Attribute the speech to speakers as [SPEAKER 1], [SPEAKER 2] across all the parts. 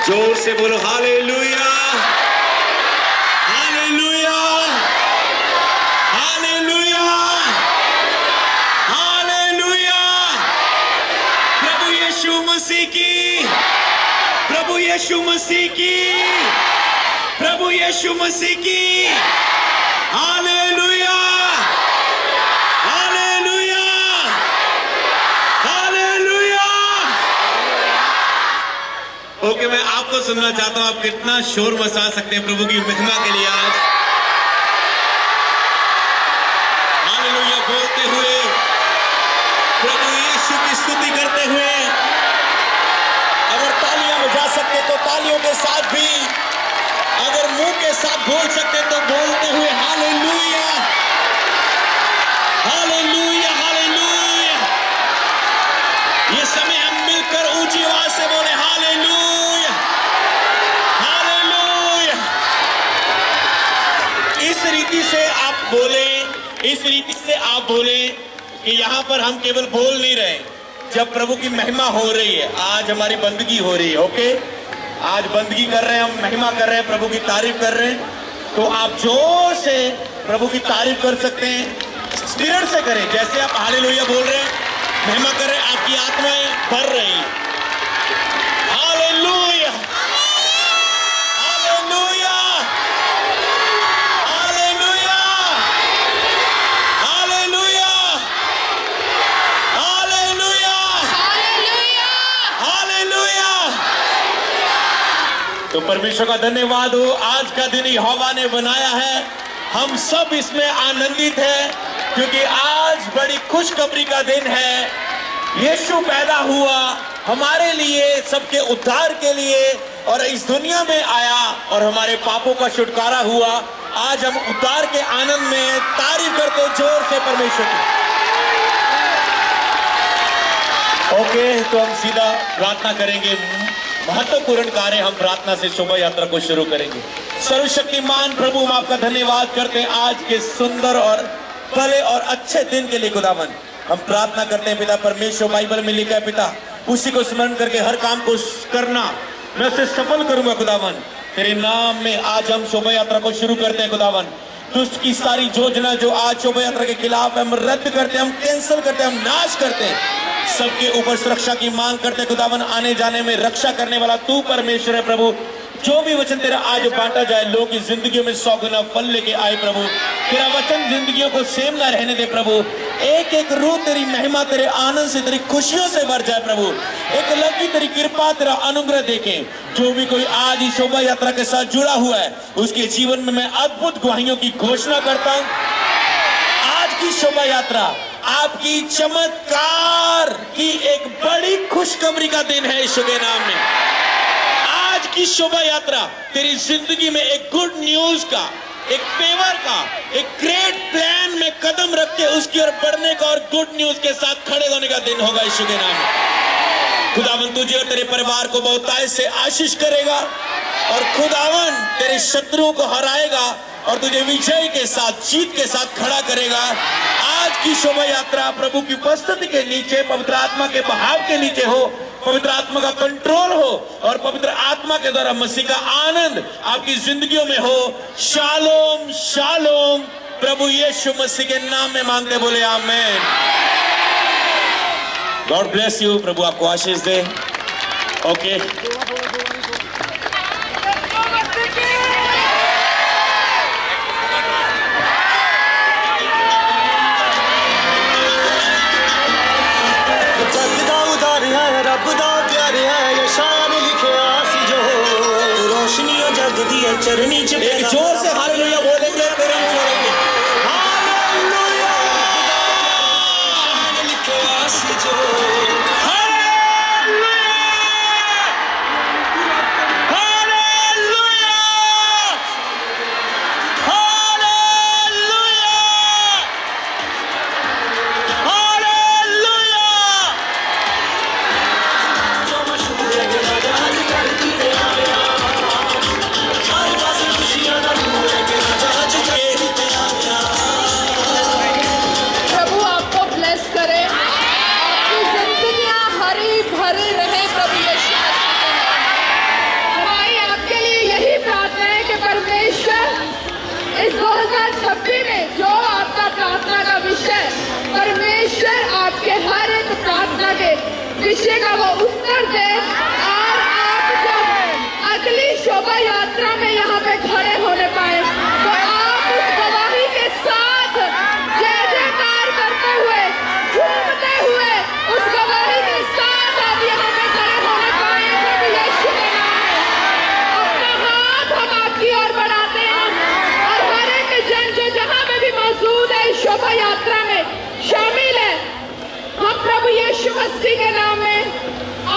[SPEAKER 1] जोर से बोलो हालेलुया, हालेलुया, हालेलुया, हालेलुया। प्रभु यीशु मसीह की, प्रभु यीशु मसीह की, प्रभु यीशु मसीह की हालेलुया, हालेलुया, हालेलुया। ओके, मैं आपको सुनना चाहता हूं, आप कितना शोर मचा सकते हैं प्रभु की महिमा के लिए आज। हालेलुया बोलते हुए, प्रभु यीशु की स्तुति करते हुए। अगर तालियां बजा सकते तो तालियों के साथ भी, अगर मुंह के साथ बोल सकते तो बोलते हुए हालेलुया, हालेलुया, हालेलुया। ये समय हम मिलकर ऊंची आवाज से बोले हालेलुया, हालेलुया। इस रीति से आप बोले, इस रीति से आप बोले कि यहां पर हम केवल बोल नहीं रहे, जब प्रभु की महिमा हो रही है। आज हमारी बंदगी हो रही है, ओके। आज बंदगी कर रहे हैं, हम महिमा कर रहे हैं, प्रभु की तारीफ कर रहे हैं। तो आप जोर से प्रभु की तारीफ कर सकते हैं, स्पिरिट से करें। जैसे आप हालेलुया बोल रहे हैं, महिमा कर रहे हैं, आपकी आत्माएं भर रही हैं। Hallelujah, hallelujah, hallelujah, hallelujah, hallelujah, hallelujah. तो परमेश्वर का धन्यवाद हो। आज का दिन यहोवा ने बनाया है, हम सब इसमें आनंदित हैं, क्योंकि आज बड़ी खुशखबरी का दिन है। यीशु पैदा हुआ हमारे लिए, सबके उद्धार के लिए, और इस दुनिया में आया और हमारे पापों का छुटकारा हुआ। आज हम उद्धार के आनंद में तारीफ करते जोर से परमेश्वर की। ओके, तो हम सीधा प्रार्थना करेंगे। महत्वपूर्ण कार्य हम प्रार्थना से शोभा यात्रा को शुरू करेंगे। सर्वशक्तिमान प्रभु, हम आपका धन्यवाद करते हैं आज के सुंदर और भले और अच्छे दिन के लिए। खुदावन, हम प्रार्थना करते हैं पिता परमेश्वर, बाइबल में लिखा है पिता, उसी को स्मरण करके हर काम को करना, मैं उसे सफल करूंगा। खुदावन, तेरे नाम में आज हम शोभा यात्रा को शुरू करते हैं। खुदावन, दुष्ट की सारी योजना जो आज शोभा यात्रा के खिलाफ है, हम रद्द करते हैं, हम कैंसिल करते हैं, हम नाश करते हैं। सबके ऊपर सुरक्षा की मांग करते हैं। खुदावन, आने जाने में रक्षा करने वाला तू परमेश्वर है प्रभु। जो भी वचन तेरा आज बांटा जाए, लोगों की जिंदगियों में 100 गुना फल लेके आए प्रभु। तेरा वचन जिंदगियों को सेम ना रहने दे प्रभु। एक एक रूह तेरी महिमा, तेरे आनंद से, तेरी खुशियों से भर जाए प्रभु। एक लकी तेरी कृपा, तेरा अनुग्रह देखे। जो भी कोई आज इस शोभा यात्रा के साथ जुड़ा हुआ है, उसके जीवन में मैं अद्भुत गवाहियों की घोषणा करता हूँ। आज की शोभा यात्रा आपकी चमत्कार की एक बड़ी खुशखबरी का दिन है यीशु के नाम में। आज की शोभा यात्रा तेरी जिंदगी में एक गुड न्यूज का, एक फेवर का, एक ग्रेट प्लान में कदम रख के उसकी ओर बढ़ने का और गुड न्यूज के साथ खड़े होने का दिन होगा यीशु के नाम में। खुदावन, तुझे और तेरे परिवार को बहुतायत से आशीष करेगा, और खुदावन तेरे शत्रुओं को हराएगा और तुझे विजय के साथ, जीत के साथ खड़ा करेगा। आज की शोभा यात्रा प्रभु की उपस्थिति के नीचे, पवित्र आत्मा के बहाव के नीचे हो, पवित्र आत्मा का कंट्रोल हो, और पवित्र आत्मा के द्वारा मसीह का आनंद आपकी जिंदगियों में हो। Shalom, shalom. प्रभु यीशु मसीह के नाम में मांगते बोले आमेन। God bless you. प्रभु आपको आशीष दे। ओके,
[SPEAKER 2] रब दा प्यार है, ये शान लिखिया सी जो रोशनियों जग दी चरनी च।
[SPEAKER 1] एक जोर से हालेलुया बोलेंगे, फिर हम छोड़ेंगे। हालेलुया,
[SPEAKER 2] शान लिखिया सी जो।
[SPEAKER 3] शोभा यात्रा में शामिल है। हम प्रभु यीशु मसीह के नाम में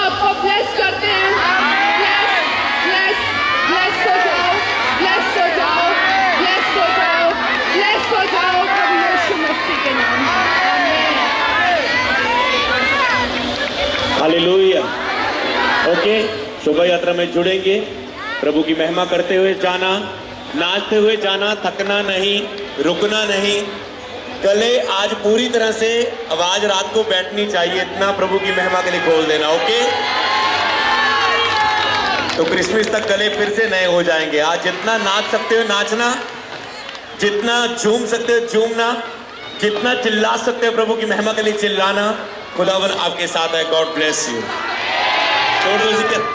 [SPEAKER 3] आपको ब्लेस करते हैं। ब्लेस ब्लेस हो जाओ, ब्लेस हो जाओ, ब्लेस हो जाओ, ब्लेस हो जाओ प्रभु यीशु मसीह के नाम में।
[SPEAKER 1] हालेलुया। ओके, शोभा यात्रा में जुड़ेंगे, प्रभु की महिमा करते हुए जाना, नाचते हुए जाना, थकना नहीं, रुकना नहीं। गले आज पूरी तरह से आवाज रात को बैठनी चाहिए, इतना प्रभु की महिमा के लिए खोल देना। ओके, तो क्रिसमस तक गले फिर से नए हो जाएंगे। आज जितना नाच सकते हो नाचना, जितना झूम सकते हो झूमना, जितना चिल्ला सकते हो प्रभु की महिमा के लिए चिल्लाना। खुदावन आपके साथ है। God bless you. छोड़ दो जिक्र।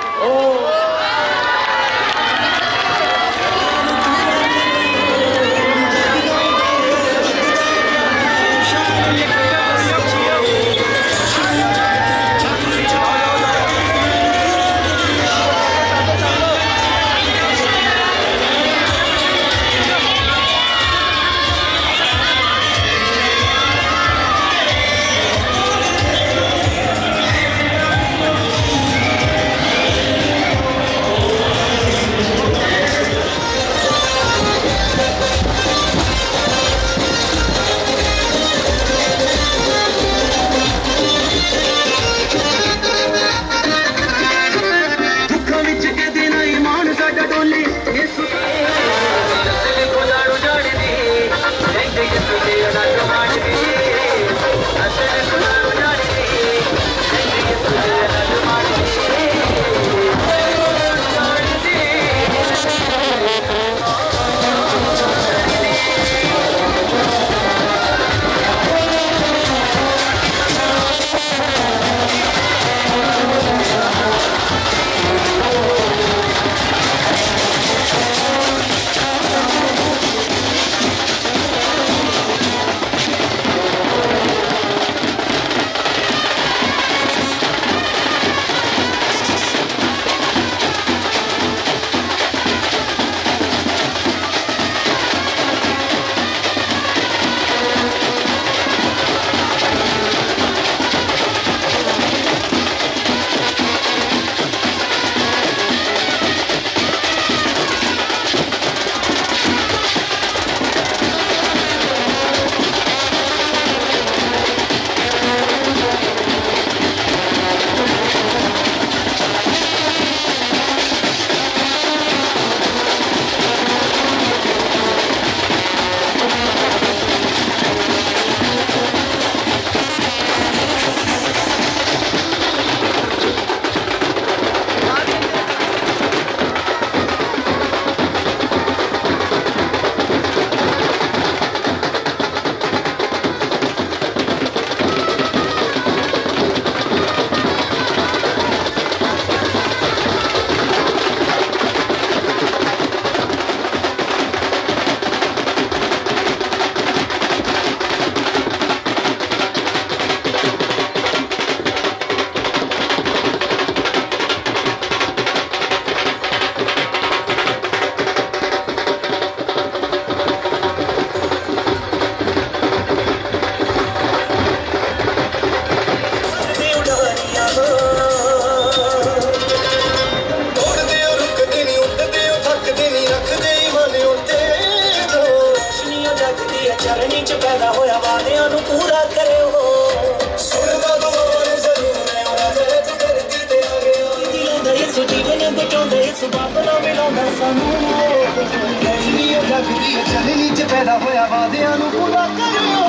[SPEAKER 2] ਚਰਨੀ ਚ ਪੈਦਾ ਹੋਇਆ ਵਾਦਿਆਂ ਨੂੰ ਪੂਰਾ ਕਰਿਓ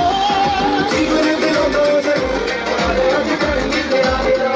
[SPEAKER 2] ਜੀਵਨ ਦਿਲੋਂ ਦੋ ਜ਼ਰੂਰ ਅੱਜ ਕਰਨੀ ਤੇ ਆਵੇਗਾ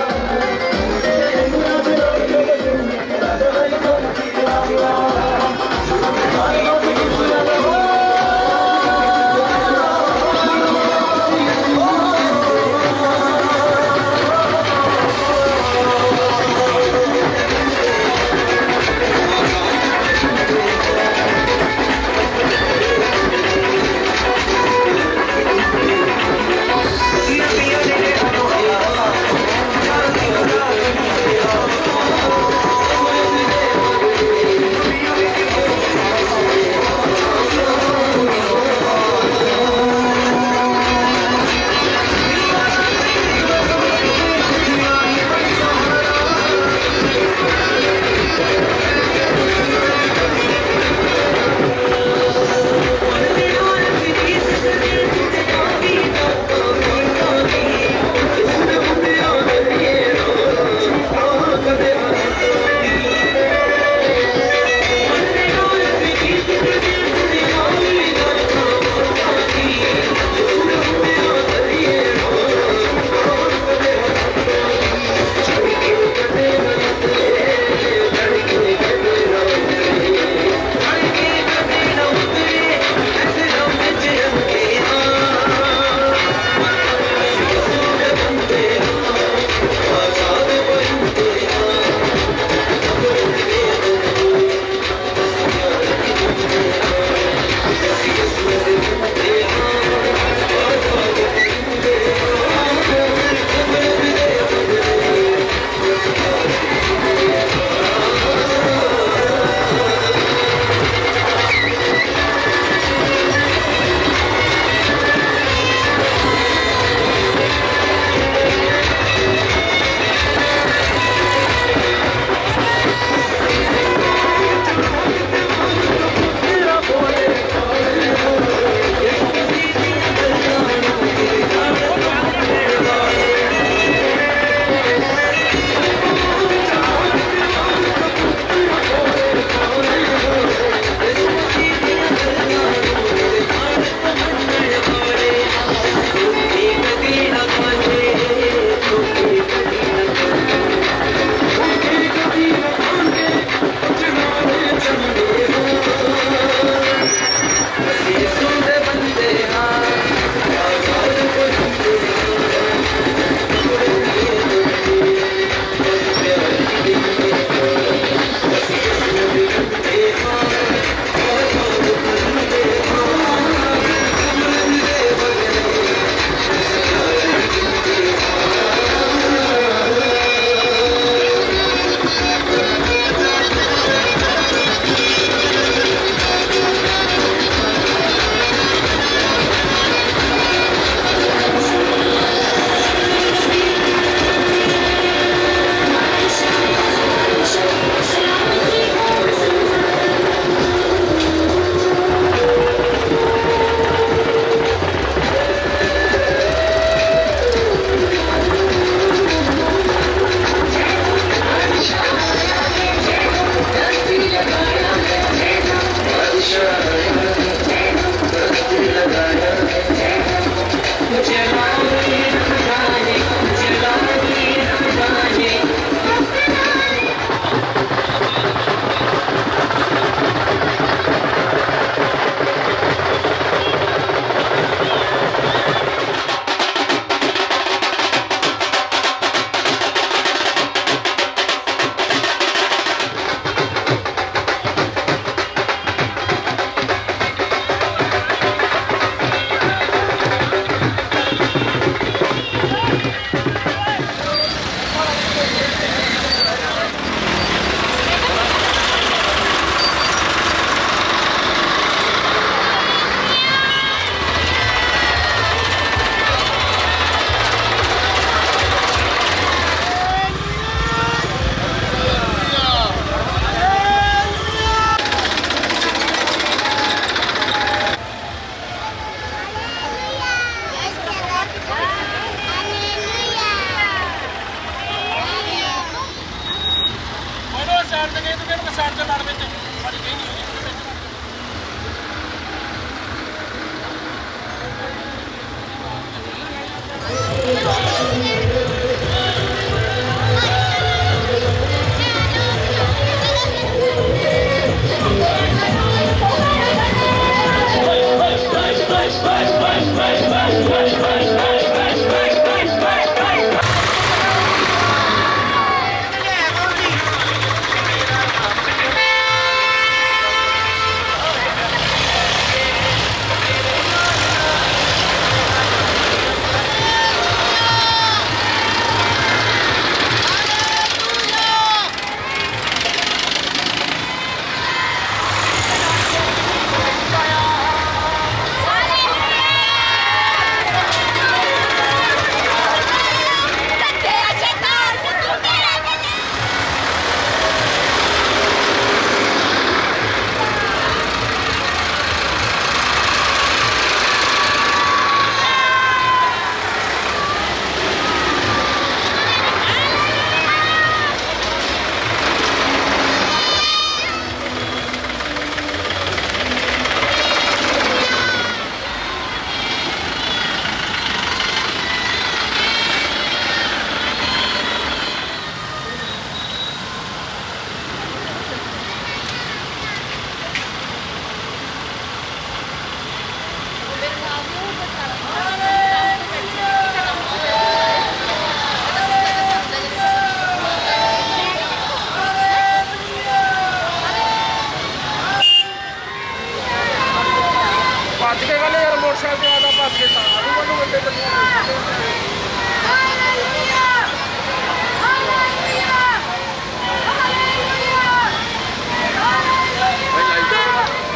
[SPEAKER 4] ਭੱਜ ਕੇ ਕਹਿੰਦੇ ਯਾਰ ਮੋਟਰਸਾਈਕਲ ਤੇ ਆਦਾ ਭੱਜ ਕੇ ਸਾਧੂ ਵੱਲੋਂ ਵੱਡੇ ਚੱਲੇ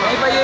[SPEAKER 4] ਨਹੀਂ ਭਾਈ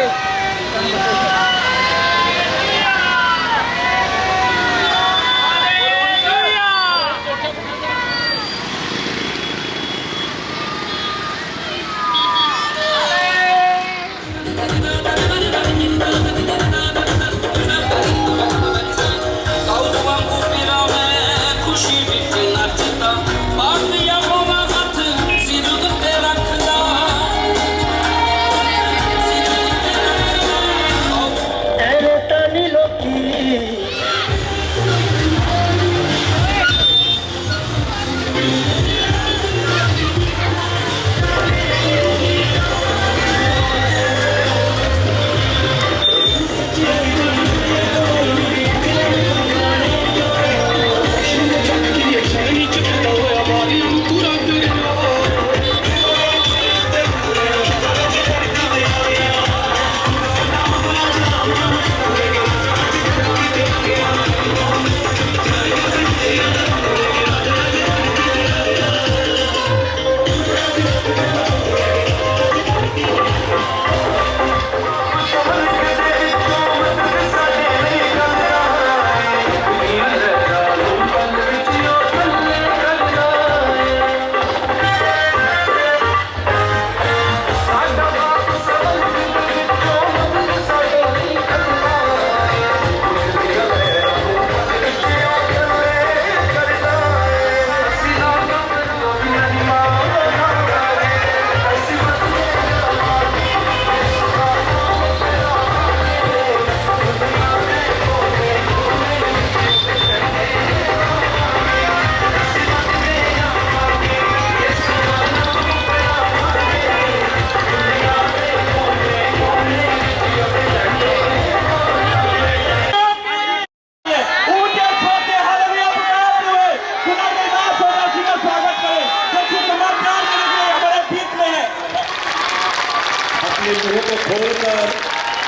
[SPEAKER 1] अपने मुंह को खोलकर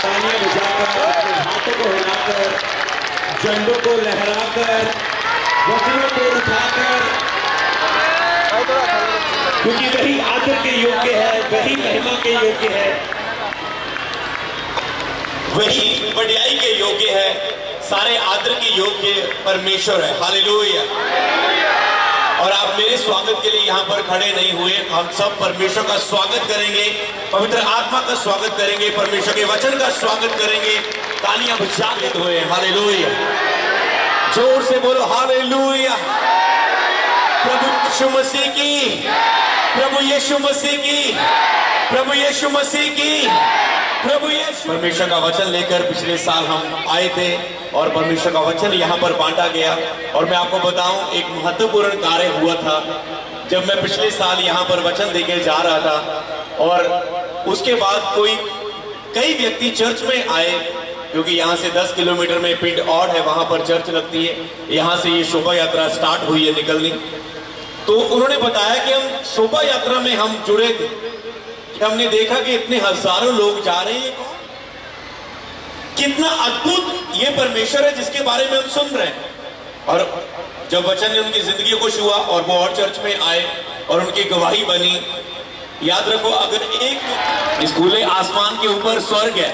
[SPEAKER 1] तालियां बजाकर अपने हाथों को हिलाकर झंडों को लहराकर वज्रों को उठाकर, क्योंकि वही आदर के योग्य है, वही महिमा के योग्य है, वही वड्याई के योग्य है, सारे आदर के योग्य परमेश्वर है। हालेलुया। और आप मेरे स्वागत के लिए यहाँ पर खड़े नहीं हुए, हम सब परमेश्वर का स्वागत करेंगे, पवित्र आत्मा का स्वागत करेंगे, परमेश्वर के वचन का स्वागत करेंगे, तालियां बजाते हुए। हालेलुया। जोर से बोलो हालेलुया। प्रभु यीशु मसीह की, प्रभु यीशु मसीह की, प्रभु यीशु मसीह की, प्रभु यीशु। परमेश्वर का वचन लेकर पिछले साल हम आए थे और परमेश्वर का वचन यहाँ पर बांटा गया। और मैं आपको बताऊं, एक महत्वपूर्ण कार्य हुआ था जब मैं पिछले साल यहाँ पर वचन देके जा रहा था। और उसके बाद कई व्यक्ति चर्च में आए क्योंकि यहाँ से 10 किलोमीटर में पिंड और है, वहां पर चर्च लगती है। यहाँ से ये शोभा यात्रा स्टार्ट हुई है निकलनी। तो उन्होंने बताया कि हम शोभा यात्रा में हम जुड़े थे कि हमने देखा कि इतने हजारों लोग जा रहे हैं। कितना अद्भुत ये परमेश्वर है जिसके बारे में हम सुन रहे हैं। और जब वचन ने उनकी जिंदगी को छुआ और वो और चर्च में आए और उनकी गवाही बनी। याद रखो, अगर एक खुले आसमान के ऊपर स्वर्ग है,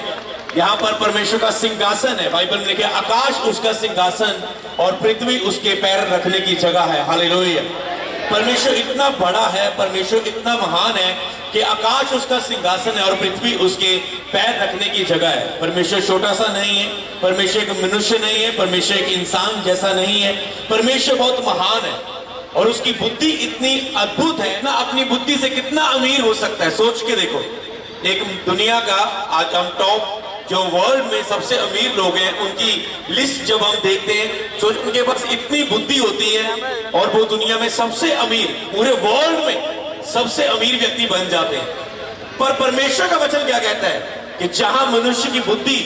[SPEAKER 1] यहाँ पर परमेश्वर का सिंहासन है। बाइबल में लिखा है आकाश उसका सिंहासन और पृथ्वी उसके पैर रखने की जगह है। हालेलुया। परमेश्वर इतना बड़ा है, परमेश्वर इतना महान है कि आकाश उसका सिंहासन है और पृथ्वी उसके पैर रखने की जगह है। परमेश्वर छोटा सा नहीं है, परमेश्वर एक मनुष्य नहीं है, परमेश्वर एक इंसान जैसा नहीं है। परमेश्वर बहुत महान है और उसकी बुद्धि इतनी अद्भुत है ना। अपनी बुद्धि से कितना अमीर हो सकता है, सोच के देखो। एक दुनिया का आज हम टॉप जो वर्ल्ड में सबसे अमीर लोग हैं उनकी लिस्ट जब हम देखते हैं, सोच उनके पास इतनी बुद्धि होती है और वो दुनिया में सबसे अमीर, पूरे वर्ल्ड में सबसे अमीर व्यक्ति बन जाते हैं। पर परमेश्वर का वचन क्या कहता है कि जहां मनुष्य की बुद्धि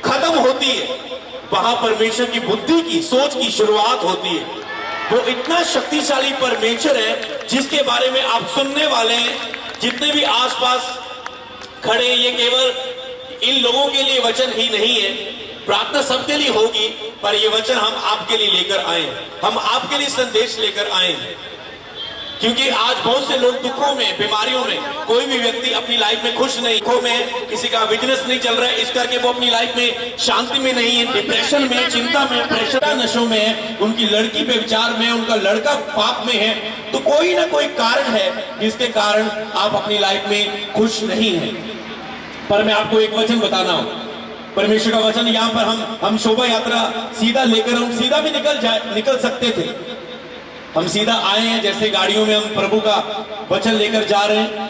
[SPEAKER 1] खत्म होती है वहां परमेश्वर की बुद्धि की सोच की शुरुआत होती है। वो इतना शक्तिशाली परमेश्वर है जिसके बारे में आप सुनने वाले हैं। जितने भी आसपास खड़े, ये केवल इन लोगों के लिए वचन ही नहीं है, प्रार्थना सबके लिए होगी, पर ये वचन हम आपके लिए लेकर आए, हम आपके लिए संदेश लेकर आए। क्योंकि आज बहुत से लोग दुखों में, बीमारियों में, कोई भी व्यक्ति अपनी लाइफ में खुश नहीं, दुखों में, किसी का बिजनेस नहीं चल रहा है, इस करके वो अपनी लाइफ में शांति में नहीं है, डिप्रेशन में, चिंता में, प्रेशर, नशों में है, उनकी लड़की पे विचार में, उनका लड़का पाप में है। तो कोई ना कोई कारण है जिसके कारण आप अपनी लाइफ में खुश नहीं है। पर मैं आपको एक वचन बताना हूं, परमेश्वर का वचन। यहाँ पर हम शोभा यात्रा सीधा लेकर, हम सीधा भी निकल सकते थे। हम सीधा आए हैं, जैसे गाड़ियों में हम प्रभु का वचन लेकर जा रहे हैं।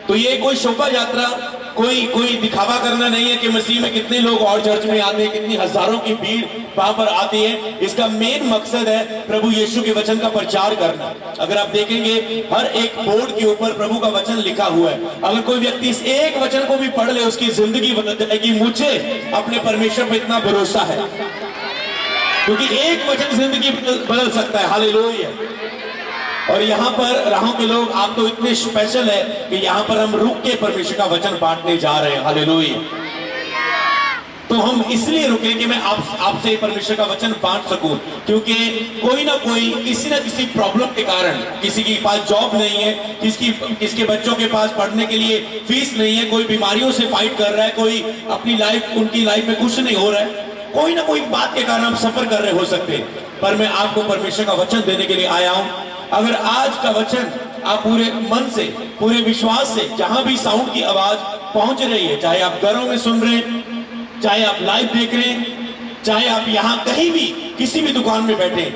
[SPEAKER 1] तो ये कोई शोभा यात्रा कोई दिखावा करना नहीं है कि मसीह में कितने लोग और चर्च में आते हैं, कितनी हजारों की भीड़ वहां पर आती है। इसका मेन मकसद है प्रभु यीशु के वचन का प्रचार करना। अगर आप देखेंगे हर एक बोर्ड के ऊपर प्रभु का वचन लिखा हुआ है। अगर कोई व्यक्ति इस एक वचन को भी पढ़ ले, उसकी जिंदगी बदल जाएगी। मुझे अपने परमेश्वर पर इतना भरोसा है, क्योंकि एक वचन जिंदगी बदल सकता है। हालेलुया। और यहाँ पर राहों के लोग, आप तो इतने स्पेशल है कि यहाँ पर हम रुक के परमेश्वर का वचन बांटने जा रहे हैं। हालेलुया। तो हम इसलिए रुके कि मैं आपसे परमेश्वर का वचन बांट सकूं, क्योंकि कोई ना कोई किसी ना किसी प्रॉब्लम के कारण, किसी के पास जॉब नहीं है, किसके बच्चों के पास पढ़ने के लिए फीस नहीं है, कोई बीमारियों से फाइट कर रहा है, कोई अपनी लाइफ, उनकी लाइफ में कुछ नहीं हो रहा है, कोई ना कोई बात के कारण हम सफर कर रहे हो सकते हैं। पर मैं आपको परमेश्वर का वचन देने के लिए आया हूं। अगर आज का वचन आप पूरे मन से, पूरे विश्वास से, जहां भी साउंड की आवाज पहुंच रही है, चाहे आप घरों में सुन रहे हैं, चाहे आप लाइव देख रहे हैं, चाहे आप यहां कहीं भी किसी भी दुकान में बैठे,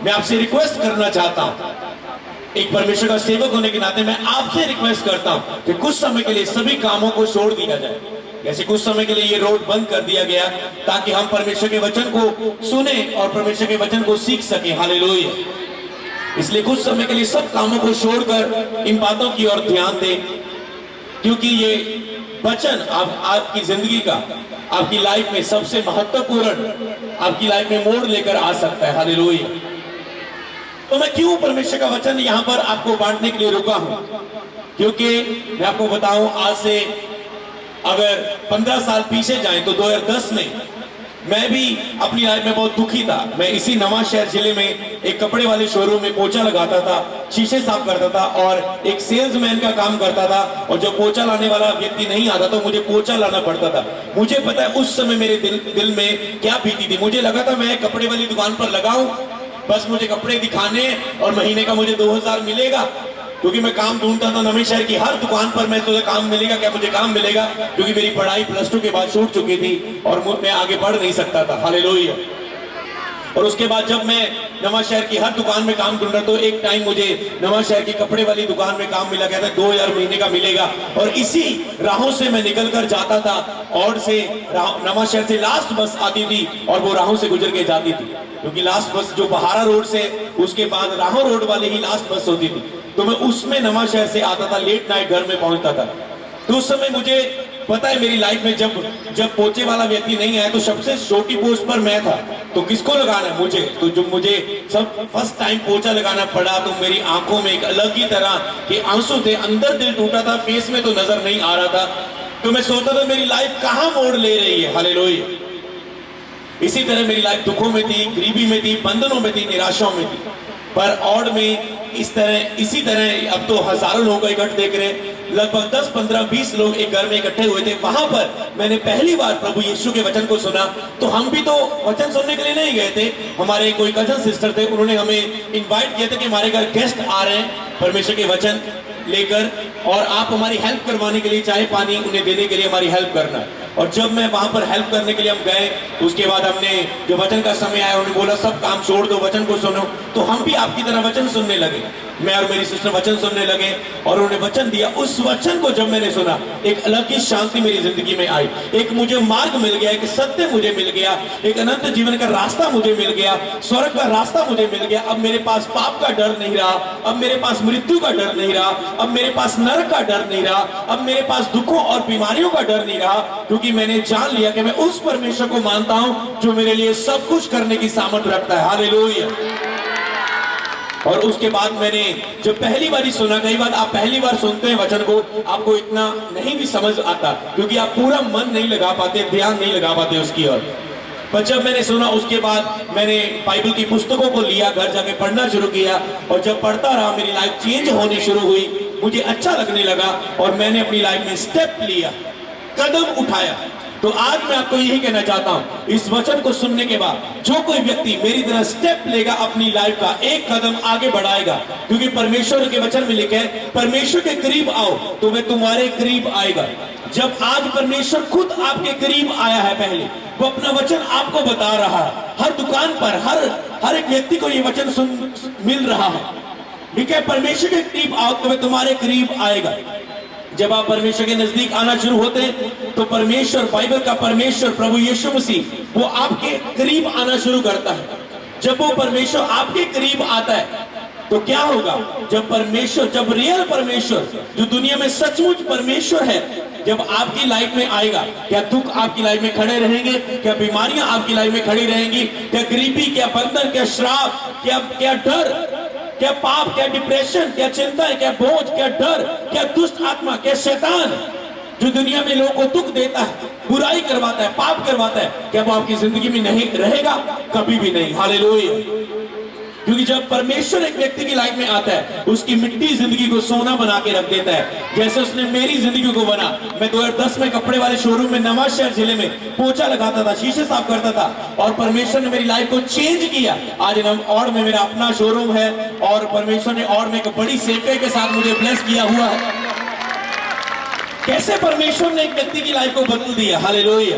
[SPEAKER 1] मैं आपसे रिक्वेस्ट करना चाहता हूं, एक परमेश्वर का सेवक होने के नाते मैं आपसे रिक्वेस्ट करता हूं कि कुछ समय के लिए सभी कामों को छोड़ दिया जाए। जैसे कुछ समय के लिए ये रोड बंद कर दिया गया ताकि हम परमेश्वर के वचन को सुने और परमेश्वर के वचन को सीख सके। हालेलुया। इसलिए कुछ समय के लिए सब कामों को छोड़कर इन बातों की ओर ध्यान दें, क्योंकि ये वचन आपकी जिंदगी का, आपकी लाइफ में सबसे महत्वपूर्ण, आपकी लाइफ में मोड़ लेकर आ सकता है। हालेलुया। तो मैं क्यों परमेश्वर का वचन यहां पर आपको बांटने के लिए रुका हूं, क्योंकि मैं आपको बताऊं, आज से अगर 15 साल पीछे जाएं तो 2010 में मैं भी अपनी लाइफ में बहुत दुखी था। मैं इसी नवा शहर जिले में एक कपड़े वाले शोरूम में पोछा लगाता था, शीशे साफ करता था और एक सेल्समैन का काम करता था। और जब पोछा लाने वाला व्यक्ति नहीं आता तो मुझे पोछा लाना पड़ता था। मुझे पता है उस समय मेरे दिल में क्या बीती थी। मुझे लगा था मैं कपड़े वाली दुकान पर लगाऊं, बस मुझे कपड़े दिखाने और महीने का मुझे 2000 मिलेगा, क्योंकि मैं काम ढूंढता था नवे शहर की हर दुकान पर। मैं सोचा काम मिलेगा क्या, मुझे काम मिलेगा, क्योंकि मेरी पढ़ाई प्लस 2 के बाद छूट चुकी थी और मैं आगे बढ़ नहीं सकता था। हालेलुया। और उसके बाद जब मैं नवा शहर की हर दुकान में काम ढूंढ रहा, तो एक टाइम मुझे नवा शहर की कपड़े वाली दुकान में काम मिला, कहता 2000 महीने का मिलेगा। और इसी राहों से मैं निकल कर जाता था, और से नवा शहर से लास्ट बस आती थी और वो राहों से गुजर के जाती थी, क्योंकि लास्ट बस जो बहारा रोड से, उसके बाद राहों रोड वाले ही लास्ट बस होती थी। तो मैं उसमें नवा शहर से आता था, लेट नाइट घर में पहुंचता था। तो उस समय मुझे पता है मेरी लाइफ में जब पोचे वाला व्यक्ति नहीं आया तो सबसे छोटी पोस्ट पर मैं था, तो किसको लगाना है? मुझे। तो जो मुझे सब फर्स्ट टाइम पोछा लगाना पड़ा तो मेरी आंखों में एक अलग ही तरह के आंसू थे, अंदर दिल टूटा था, फेस में तो नजर नहीं आ रहा था। तो मैं सोचता था मेरी लाइफ कहां मोड़ ले रही है। हालेलुया। इसी तरह मेरी लाइफ दुखों में थी, गरीबी में थी, बंधनों में थी, निराशाओं में थी। पर और में इसी तरह अब तो हजारों लोगों का इकट्ठ देख रहे हैं, लगभग 10, 15, 20 लोग एक घर में इकट्ठे हुए थे। वहां पर मैंने पहली बार प्रभु यीशु के वचन को सुना। तो हम भी तो वचन सुनने के लिए नहीं गए थे, हमारे कोई कजन सिस्टर थे, उन्होंने हमें इनवाइट किया था कि हमारे घर गेस्ट आ रहे हैं परमेश्वर के वचन लेकर, और आप हमारी हेल्प करवाने के लिए चाय पानी उन्हें देने के लिए हमारी हेल्प करना। और जब मैं वहां पर हेल्प करने के लिए हम गए, उसके बाद हमने जो वचन का समय आया, उन्होंने बोला सब काम छोड़ दो, वचन को सुनो। तो हम भी आपकी तरह वचन सुनने लगे, मैं और मेरी सिस्टर वचन सुनने लगे, और उन्होंने वचन दिया। उस वचन को जब मैंने सुना, एक अलग ही शांति मेरी जिंदगी में आई। एक मुझे मार्ग मिल गया, एक सत्य मुझे मिल गया, एक अनंत जीवन का रास्ता मुझे मिल गया, स्वर्ग का रास्ता मुझे मिल गया। अब मेरे पास पाप का डर नहीं रहा, अब मेरे पास मृत्यु का डर नहीं रहा, अब मेरे पास नरक का डर नहीं रहा, अब मेरे पास दुखों और बीमारियों का डर नहीं रहा, क्योंकि मैंने जान लिया कि मैं उस परमेश्वर को मानता हूं जो मेरे लिए सब कुछ करने की सामर्थ्य रखता है। हालेलुया। और उसके बाद मैंने जब पहली बार ही सुना, कई बार आप पहली बार सुनते हैं वचन को, आपको इतना नहीं भी समझ आता, क्योंकि आप पूरा मन नहीं लगा पाते, ध्यान नहीं लगा पाते उसकी ओर। पर जब मैंने सुना, उसके बाद मैंने बाइबल की पुस्तकों को लिया, घर जाके पढ़ना शुरू किया, और जब पढ़ता रहा मेरी लाइफ चेंज होनी शुरू हुई, मुझे अच्छा लगने लगा, और मैंने अपनी लाइफ में स्टेप लिया, कदम उठाया। तो आज मैं आपको यही कहना चाहता हूं, इस वचन को सुनने के बाद जो कोई व्यक्ति मेरी तरह स्टेप लेगा, अपनी लाइफ का एक कदम आगे बढ़ाएगा, क्योंकि परमेश्वर के वचन में लिखा है, परमेश्वर के करीब आओ तो वह तुम्हारे करीब आएगा। जब आज परमेश्वर खुद आपके करीब आया है, पहले वो अपना वचन आपको बता रहा है, हर दुकान पर हर एक व्यक्ति को ये वचन मिल रहा है, ठीक है? परमेश्वर के करीब आओ तो वह तुम्हारे करीब आएगा। जब आप परमेश्वर के नजदीक आना शुरू होते हैं तो परमेश्वर, बाइबल का परमेश्वर प्रभु यीशु मसीह, वो आपके करीब आना शुरू करता है। जब वो परमेश्वर आपके करीब आता है तो क्या होगा? जब रियल परमेश्वर, जो दुनिया में सचमुच परमेश्वर है, जब आपकी लाइफ में आएगा, क्या दुख आपकी लाइफ में खड़े रहेंगे? क्या बीमारियां आपकी लाइफ में खड़ी रहेंगी? क्या गरीबी, क्या बंधन, क्या श्राप, क्या डर, क्या पाप, क्या डिप्रेशन, क्या चिंता, क्या बोझ, क्या डर, क्या दुष्ट आत्मा, क्या शैतान, जो दुनिया में लोगों को दुख देता है, बुराई करवाता है, पाप करवाता है, क्या वो आपकी जिंदगी में नहीं रहेगा? कभी भी नहीं। हालेलुया। क्योंकि जब परमेश्वर एक व्यक्ति की लाइफ में आता है, उसकी मिट्टी जिंदगी को सोना बना के रख देता है, जैसे उसने मेरी जिंदगी को बना। मैं 2010 में कपड़े वाले शोरूम में नवाशहर जिले में पोछा लगाता था, शीशे साफ करता था, और परमेश्वर ने मेरी लाइफ को चेंज किया। आज और में मेरा अपना शोरूम है, और परमेश्वर ने और में एक बड़ी सेवकाई के साथ मुझे ब्लेस किया हुआ है। कैसे परमेश्वर ने एक व्यक्ति की लाइफ को बदल दिया। हालेलुया।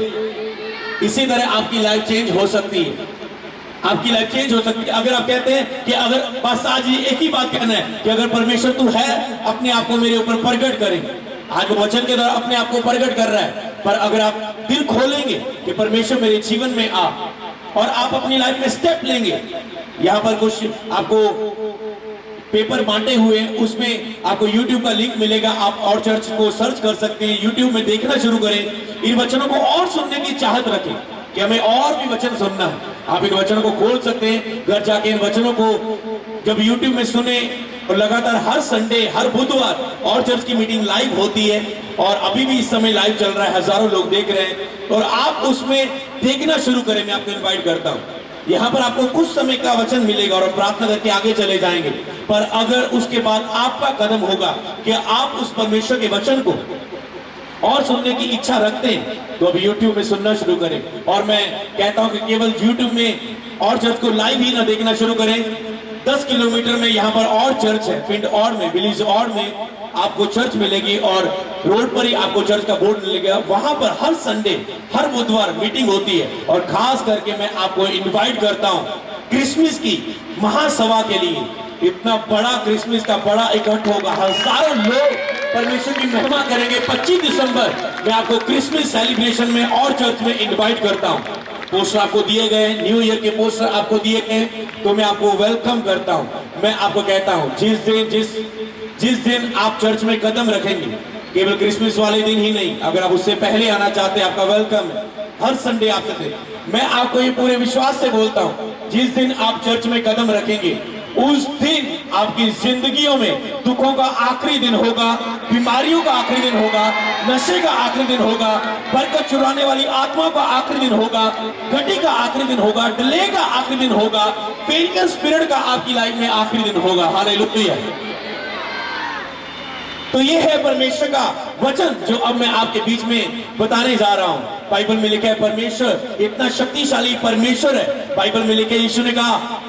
[SPEAKER 1] इसी तरह आपकी लाइफ चेंज हो सकती है, आपकी लाइफ चेंज हो सकती है। अगर आप कहते हैं कि अगर बस आज एक ही बात कहना है कि अगर परमेश्वर तू है, अपने आप को मेरे ऊपर प्रकट करें। आज वो वचन के द्वारा अपने आप को प्रकट कर रहा है, पर अगर आप दिल खोलेंगे कि परमेश्वर मेरे जीवन में आ, और आप अपनी लाइफ में स्टेप लेंगे। यहाँ पर कुछ आपको पेपर बांटे हुए हैं, उसमें आपको YouTube का लिंक मिलेगा, आप और चर्च को सर्च कर सकते हैं, YouTube में देखना शुरू करें। इन वचनों को और सुनने की चाहत रखें कि हमें और भी वचन सुनना है। आप इन वचनों को खोल सकते हैं, घर जाके इन वचनों को जब YouTube में सुने, और लगातार हर संडे, हर बुधवार और चर्च की मीटिंग लाइव होती है, और अभी भी इस समय लाइव चल रहा है, हजारों लोग देख रहे हैं, और आप उसमें देखना शुरू करें। मैं आपको इन्वाइट करता हूं। यहाँ पर आपको कुछ समय का वचन मिलेगा और प्रार्थना करके आगे चले जाएंगे। पर अगर उसके बाद आपका कदम होगा कि आप उस परमेश्वर के वचन को और सुनने की इच्छा रखते हैं, तो अब YouTube में सुनना शुरू करें। और मैं कहता हूं कि केवल YouTube में और चर्च को लाइव ही ना देखना शुरू करें। 10 किलोमीटर में यहाँ पर और चर्च है, पिंड और में, विलेज और में आपको चर्च मिलेगी, और रोड पर ही आपको चर्च का बोर्ड मिलेगा। वहां पर हर संडे, हर बुधवार मीटिंग होती है। और खास करके मैं आपको इनवाइट करता हूं क्रिसमस की महासभा के लिए। इतना बड़ा क्रिसमस का बड़ा इकट्ठ होगा, हजारों लोग परमेश्वर की महिमा करेंगे। 25 दिसंबर मैं आपको क्रिसमस सेलिब्रेशन में और चर्च में इनवाइट करता हूं। पोस्टर आपको दिए गए, न्यू ईयर के पोस्टर आपको दिए गए, तो मैं आपको वेलकम करता हूं। मैं आपको कहता हूं, जिस दिन आप चर्च में कदम रखेंगे, केवल क्रिसमस वाले दिन ही नहीं, अगर आप उससे पहले आना चाहते हैं, आपका वेलकम है। हर संडे आप सकते हैं। मैं आपको ये पूरे विश्वास से बोलता हूँ, जिस दिन आप चर्च में कदम रखेंगे उस दिन आपकी जिंदगियों में दुखों का आखिरी दिन होगा, बीमारियों का आखिरी दिन होगा, नशे का आखिरी दिन होगा, बरकत चुराने वाली आत्माओं का आखिरी दिन होगा, घटी का आखिरी दिन होगा, डिले का आखिरी दिन होगा, फेलियर स्पिरिट का आपकी लाइफ में आखिरी दिन होगा। हालेलुया। तो ये है परमेश्वर का वचन जो अब मैं आपके बीच में बताने जा रहा हूं। बाइबल में लिखा है परमेश्वर इतना शक्तिशाली परमेश्वर है। बाइबल में लिखा है यीशु ने कहा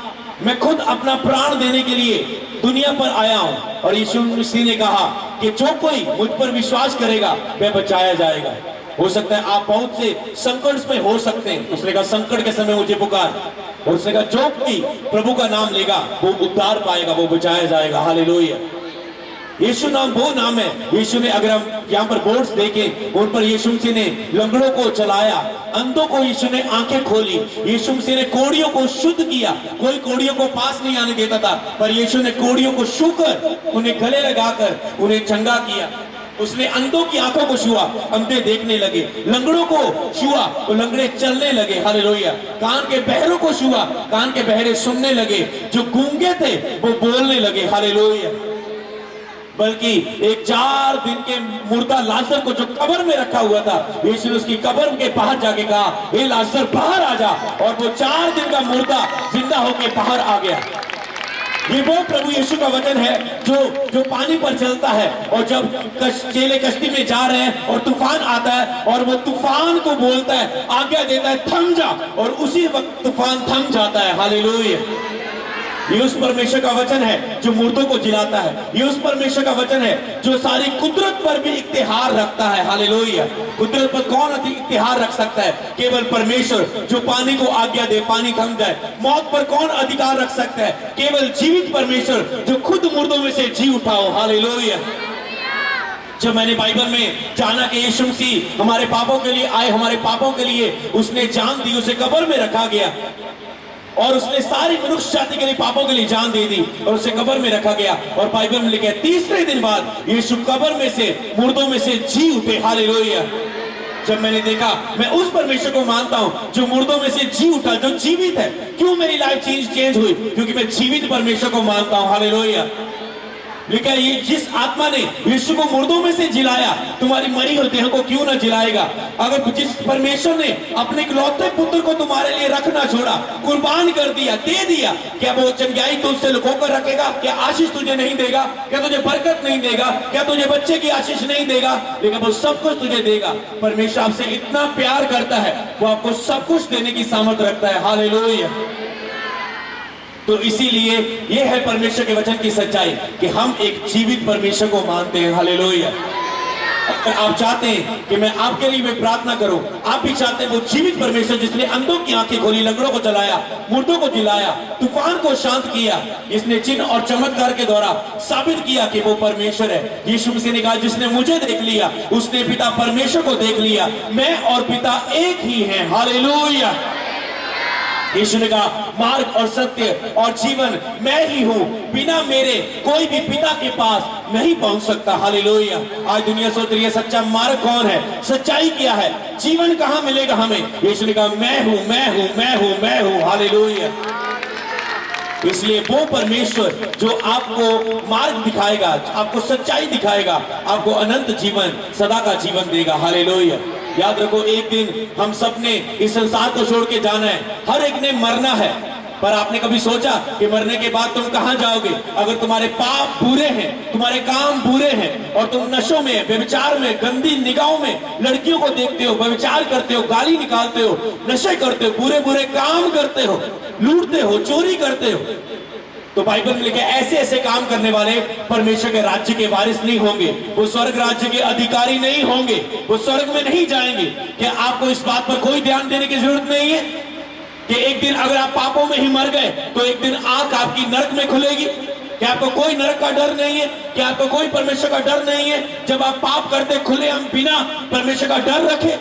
[SPEAKER 1] मैं खुद अपना प्राण देने के लिए दुनिया पर आया हूं, और यीशु मसीह ने कहा कि जो कोई मुझ पर विश्वास करेगा वह बचाया जाएगा। हो सकता है आप बहुत से संकट में हो सकते हैं, उसने कहा संकट के समय मुझे पुकार, और उसने कहा जो कोई प्रभु का नाम लेगा वो उद्धार पाएगा, वो बचाया जाएगा। हालेलुया। यीशु नाम वो नाम है। यीशु ने, अगर हम यहाँ पर बोर्ड्स देखें, उन पर यीशु मसीह ने लंगड़ों को चलाया, अंधों को यीशु ने आंखें खोली, यीशु मसीह ने कोड़ियों को शुद्ध किया। कोई कोड़ियों को पास नहीं आने देता था, पर यीशु ने कोड़ियों को छूकर उन्हें गले लगाकर उन्हें चंगा किया। उसने अंधों की आंखों को छुआ, अंधे देखने लगे, लंगड़ों को छुआ तो लंगड़े चलने लगे। हालेलुया। कान के बहरों को छुआ, कान के बहरे सुनने लगे, जो गूंगे थे वो बोलने लगे। हालेलुया। बल्कि एक 4 दिन के मुर्दा लाजर को जो कब्र में रखा हुआ था, यीशु ने उसकी कब्र के बाहर जाके कहा हे लाजर बाहर आ जा, और वो 4 दिन का मुर्दा जिंदा होकर बाहर आ गया। ये वो प्रभु यीशु का वचन है जो पानी पर चलता है, और जब चेले कश्ती में जा रहे हैं और तूफान आता है और वो तूफान को बोलता है, आज्ञा देता है थम जा, और उसी वक्त तूफान थम जाता है। हालेलुया। ये उस परमेश्वर का वचन है जो मुर्दों को जिलाता है। ये उस परमेश्वर का वचन है जो सारी कुदरत पर भी इख्तिहार रखता है। हालेलुया। कुदरत पर कौन इख्तिहार रख सकता है? केवल परमेश्वर, जो पानी को आज्ञा दे पानी थम जाए। मौत पर कौन अधिकार रख सकता है? केवल जीवित परमेश्वर जो खुद मुर्दों में से जी उठाओ। हालेलुया। जब मैंने बाइबल में जाना कि यीशु मसीह हमारे पापों के लिए आए, हमारे पापों के लिए उसने जान दी, उसे कब्र में रखा गया, और उसने सारी मनुष्य जाति के लिए पापों के लिए जान दे दी, और उसे कब्र में रखा गया। और बाइबल में लिखा है तीसरे दिन बाद यीशु कब्र में से, मुर्दों में से जी उठे। हालेलुया। जब मैंने देखा, मैं उस परमेश्वर को मानता हूं जो मुर्दों में से जी उठा, जो जीवित है। क्यों मेरी लाइफ चेंज हुई? क्योंकि मैं जीवित परमेश्वर को मानता हूं। हालेलुया। लिखा है ये जिस आत्मा ने यीशु को मुर्दों में से जिलाया, तुम्हारी मरी हुई देह को क्यों ना जिलाएगा? अगर जिस परमेश्वर ने अपने इकलौते पुत्र को तुम्हारे लिए रखना छोड़ा, कुर्बान कर दिया, दे दिया, क्या वो चंगाई तुझसे लुको कर रखेगा? क्या आशीष तुझे नहीं देगा? क्या तुझे बरकत नहीं देगा? क्या तुझे बच्चे की आशीष नहीं देगा? लेकिन वो सब कुछ तुझे देगा। परमेश्वर आपसे इतना प्यार करता है, वो आपको सब कुछ देने की सामर्थ्य रखता है। हालेलुया। तो इसीलिए यह है परमेश्वर के वचन की सच्चाई कि हम एक जीवित परमेश्वर को मानते हैं। हालेलुया। अगर आप चाहते हैं कि मैं आपके लिए भी प्रार्थना करूं, आप भी चाहते हैं वो जीवित परमेश्वर जिसने अंधों की आंखें खोली, लंगड़ों को चलाया, मुर्दों को जिलाया, तूफान को शांत किया, जिसने चिन्ह और चमत्कार के द्वारा साबित किया कि वो परमेश्वर है। यीशु मसीह ने कहा जिसने मुझे देख लिया उसने पिता परमेश्वर को देख लिया, मैं और पिता एक ही हैं। हालेलुया। यीशु ने कहा मार्ग और सत्य और जीवन मैं ही हूं, बिना मेरे कोई भी पिता के पास नहीं पहुंच सकता। हालेलुया। आज दुनिया सोच रही है सच्चा मार्ग कौन है, सच्चाई क्या है, जीवन कहां मिलेगा हमें? यीशु ने कहा मैं हूं, मैं हूं, मैं हूं, मैं हूं। हालेलुया। इसलिए वो परमेश्वर जो आपको मार्ग दिखाएगा, आपको सच्चाई दिखाएगा, आपको अनंत जीवन, सदा का जीवन देगा। हालेलुया। याद रखो एक दिन हम सब ने इस संसार को छोड़ के जाना है, हर एक ने मरना है। पर आपने कभी सोचा कि मरने के बाद तुम कहां जाओगे? अगर तुम्हारे पाप बुरे हैं, तुम्हारे काम बुरे हैं, और तुम नशों में, व्यभिचार में, गंदी निगाहों में लड़कियों को देखते हो, व्यभिचार करते हो, गाली निकालते हो, नशे करते हो, बुरे बुरे काम करते हो, लूटते हो, चोरी करते हो, तो बाइबल में लिखा है ऐसे ऐसे काम करने वाले परमेश्वर के राज्य के वारिस नहीं होंगे, वो स्वर्ग राज्य के अधिकारी नहीं होंगे, वो स्वर्ग में नहीं जाएंगे। क्या आपको इस बात पर कोई ध्यान देने की जरूरत नहीं है कि एक दिन अगर आप पापों में ही मर गए तो एक दिन आंख आपकी नरक में खुलेगी? क्या आपको कोई नरक का डर नहीं है? क्या आपको कोई परमेश्वर का डर नहीं है? जब आप पाप करते खुले हम बिना परमेश्वर का डर रखे,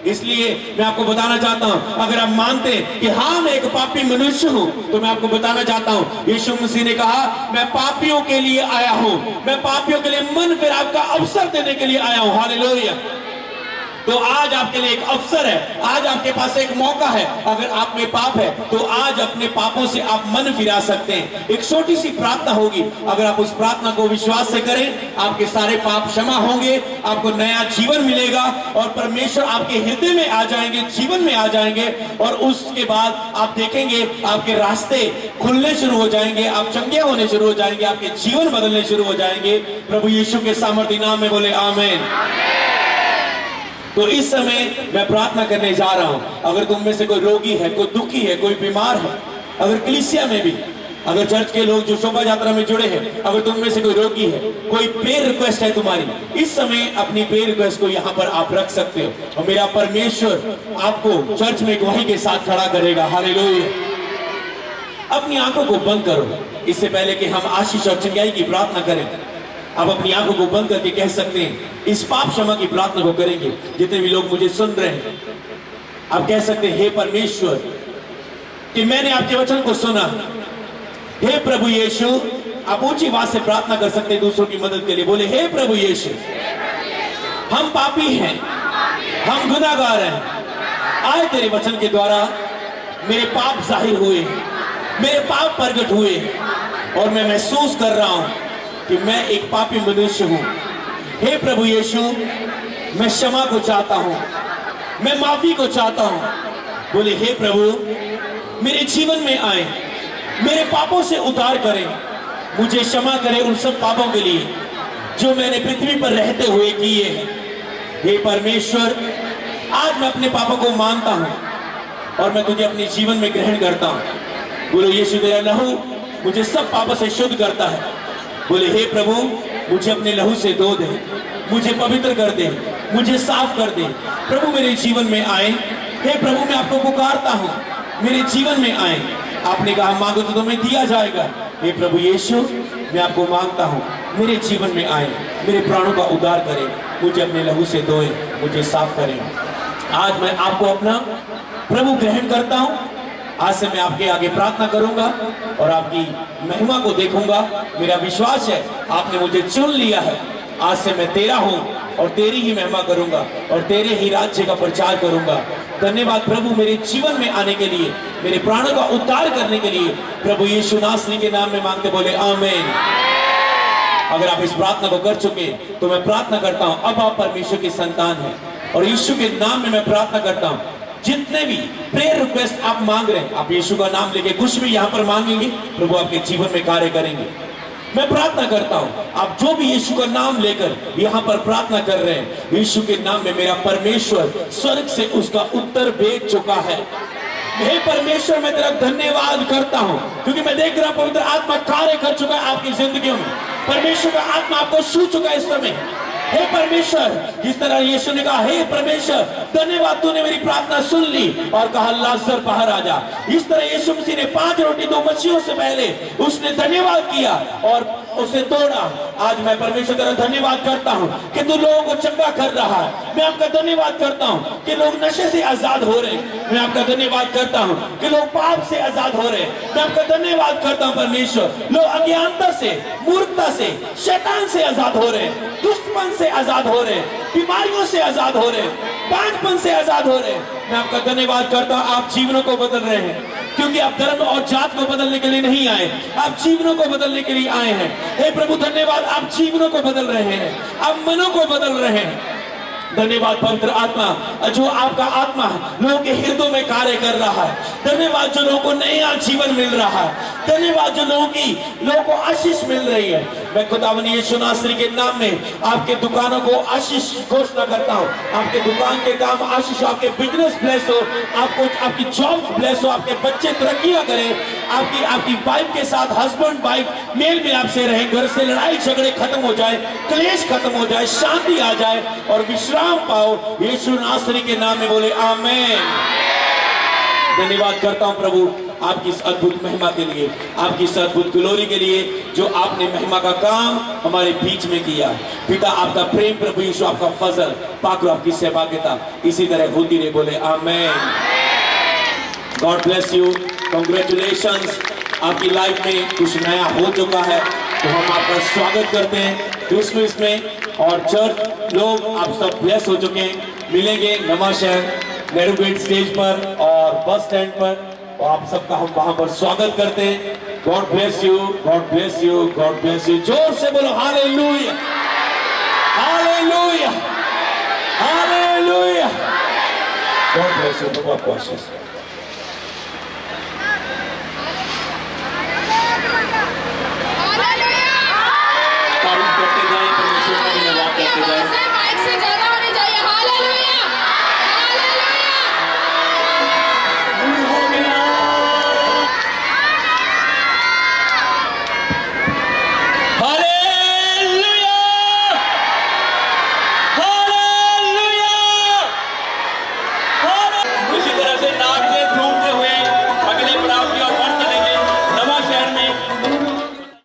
[SPEAKER 1] इसलिए मैं आपको बताना चाहता हूं, अगर आप मानते कि हाँ मैं एक पापी मनुष्य हूं, तो मैं आपको बताना चाहता हूं, यीशु मसीह ने कहा मैं पापियों के लिए आया हूं, मैं पापियों के लिए मन फिराव का अवसर देने के लिए आया हूं। हालेलुया। तो आज आपके लिए एक अवसर है, आज आपके पास एक मौका है। अगर आप में पाप है तो आज अपने पापों से आप मन फिरा सकते हैं। एक छोटी सी प्रार्थना होगी, अगर आप उस प्रार्थना को विश्वास से करें, आपके सारे पाप क्षमा होंगे, आपको नया जीवन मिलेगा और परमेश्वर आपके हृदय में आ जाएंगे, जीवन में आ जाएंगे, और उसके बाद आप देखेंगे आपके रास्ते खुलने शुरू हो जाएंगे, आप चंगे होने शुरू हो जाएंगे, आपके जीवन बदलने शुरू हो जाएंगे। प्रभु यीशु के सामर्थ्य नाम में बोले आमीन। तो इस समय मैं प्रार्थना करने जा रहा हूं। अगर तुम में से कोई रोगी है, कोई दुखी है, कोई बीमार है, अगर कलीसिया में भी, अगर चर्च के लोग जो शोभा यात्रा में जुड़े हैं, अगर तुम में से कोई रोगी है, कोई प्रेयर रिक्वेस्ट है तुम्हारी, इस समय अपनी प्रेयर रिक्वेस्ट को यहाँ पर आप रख सकते हो और मेरा परमेश्वर आपको चर्च में गवाही के साथ खड़ा करेगा। हालेलुया। अपनी आंखों को बंद करो। इससे पहले कि हम आशीष और चंगाई की प्रार्थना करें, आप अपनी आंखों को बंद करके कह सकते हैं, इस पाप क्षमा की प्रार्थना को करेंगे। जितने भी लोग मुझे सुन रहे हैं, आप कह सकते हैं, हे परमेश्वर, कि मैंने आपके वचन को सुना। हे प्रभु यीशु, आप ऊंची आवाज से प्रार्थना कर सकते हैं दूसरों की मदद के लिए। बोले, हे प्रभु यीशु, हम पापी हैं, हम गुनाहगार हैं। आज तेरे वचन के द्वारा मेरे पाप जाहिर हुए, मेरे पाप प्रकट हुए और मैं महसूस कर रहा हूं कि मैं एक पापी मनुष्य हूं। हे प्रभु यीशु, मैं क्षमा को चाहता हूं, मैं माफी को चाहता हूं। बोले, हे प्रभु, मेरे जीवन में आए, मेरे पापों से उद्धार करें, मुझे क्षमा करें उन सब पापों के लिए जो मैंने पृथ्वी पर रहते हुए किए हैं। हे परमेश्वर, आज मैं अपने पापों को मानता हूं और मैं तुझे अपने जीवन में ग्रहण करता हूं। बोलो, यीशु तेरा लहू मुझे सब पापों से शुद्ध करता है। बोले, हे प्रभु, मुझे अपने लहू से धो दे, मुझे पवित्र कर दे, मुझे साफ कर दे। प्रभु मेरे जीवन में आए। हे प्रभु, मैं आपको पुकारता हूँ, मेरे जीवन में आए। आपने कहा मांगो तो तुम्हें दिया जाएगा। हे प्रभु यीशु, मैं आपको मांगता हूँ, मेरे जीवन में आए, मेरे प्राणों का उद्धार करें, मुझे अपने लहू से धोए, मुझे साफ करें। आज मैं आपको अपना प्रभु ग्रहण करता हूँ। आज से मैं आपके आगे प्रार्थना करूंगा और आपकी महिमा को देखूंगा। मेरा विश्वास है आपने मुझे चुन लिया है। आज से मैं तेरा हूं और तेरी ही महिमा करूंगा और तेरे ही राज्य का प्रचार करूंगा। धन्यवाद प्रभु, मेरे जीवन में आने के लिए, मेरे प्राणों का उद्धार करने के लिए। प्रभु यीशु नासरी के नाम में मांगते बोले आमीन। अगर आप इस प्रार्थना को कर चुके तो मैं प्रार्थना करता हूं, अब आप परमेश्वर की संतान हैं और यीशु के नाम में मैं प्रार्थना करता हूं। जितने भी प्रेयर रिक्वेस्ट आप मांग रहे हैं, आप यीशु का नाम लेके कुछ भी यहाँ पर मांगेंगे, प्रभु आपके जीवन में कार्य करेंगे। मैं प्रार्थना करता हूँ, आप जो भी यीशु का नाम लेकर यहाँ पर प्रार्थना कर रहे हैं, यीशु के नाम में मेरा परमेश्वर स्वर्ग से उसका उत्तर भेज चुका है। हे परमेश्वर, मैं तेरा धन्यवाद करता हूँ क्योंकि मैं देख रहा हूँ पवित्र आत्मा कार्य कर चुका है आपकी जिंदगियों में। परमेश्वर का आत्मा आपको छू चुका है इस समय। हे परमेश्वर, जिस तरह यीशु ने कहा, हे परमेश्वर धन्यवाद, तूने मेरी प्रार्थना सुन ली और कहा लाजर बाहर आ जा। इस तरह यीशु मसीह ने 5 रोटी 2 मछलियों से पहले उसने धन्यवाद किया और उसे तोड़ा। आज मैं परमेश्वर तेरा धन्यवाद करता हूँ कि तू लोगों को चंगा कर रहा है। मैं आपका धन्यवाद करता हूँ कि लोग नशे से आजाद हो रहे हैं। मैं आपका धन्यवाद करता हूँ कि लोग पाप से आजाद हो रहे हैं। मैं आपका धन्यवाद करता हूँ परमेश्वर, लोग अज्ञानता से, मूर्खता से, शैतान से आजाद हो रहे हैं, दुश्मन से आजाद हो रहे हैं, बीमारियों से आजाद हो रहे हैं, बांझपन से आजाद हो रहे हैं। मैं आपका धन्यवाद करता हूँ, आप जीवनों को बदल रहे हैं क्योंकि आप धर्म और जात को बदलने के लिए नहीं आए, आप जीवनों को बदलने के लिए आए हैं। हे प्रभु धन्यवाद, आप जीवनों को बदल रहे हैं, आप मनों को बदल रहे हैं। धन्यवाद पवित्र आत्मा, जो आपका आत्मा लोगों के हृदयों में कार्य कर रहा है। धन्यवाद जो लोगों को नया जीवन मिल रहा है। धन्यवाद जो लोगों को आशीष मिल रही है। मैं खुदावंद यीशु नासरी के नाम में आपके दुकानों को आशीष घोषणा करता हूँ। आपके दुकान के काम आशीष, आपके बिजनेस ब्लेस हो, आपकी जॉब ब्लेस हो, आपके बच्चे तरक्कियां करें, आपकी वाइफ के साथ हस्बैंड वाइफ मेल मिलाप से रहे, घर से लड़ाई झगड़े खत्म हो जाए, क्लेश खत्म हो जाए, शांति आ जाए और विश्राम पाओ। यीशु नासरी के नाम में बोले आमीन। धन्यवाद करता हूं प्रभु, आपकी इस अद्भुत महिमा के लिए, आपकी इस अद्भुत ग्लोरी के लिए जो आपने महिमा का काम हमारे बीच में किया। पिता आपका प्रेम, प्रभु यीशु आपका फजल, पाक आपकी सहभागिता इसी तरह होती रहे। बोले amen. God bless you, congratulations. आपकी लाइफ में कुछ नया हो चुका है, तो हम आपका स्वागत करते हैं क्रिसमस में। और चर्च लोग आप सब ब्लेस हो चुके हैं। मिलेंगे नवाशहर नेहरू गेट स्टेज पर और बस स्टैंड पर, और आप सबका हम वहां पर स्वागत करते हैं। God bless you, God bless you, God bless you. जोर से बोलो hallelujah, hallelujah, hallelujah. God bless you, बहुत कोशिश। तारीफ करते जाए, परमेश्वर का धन्यवाद करते जाए।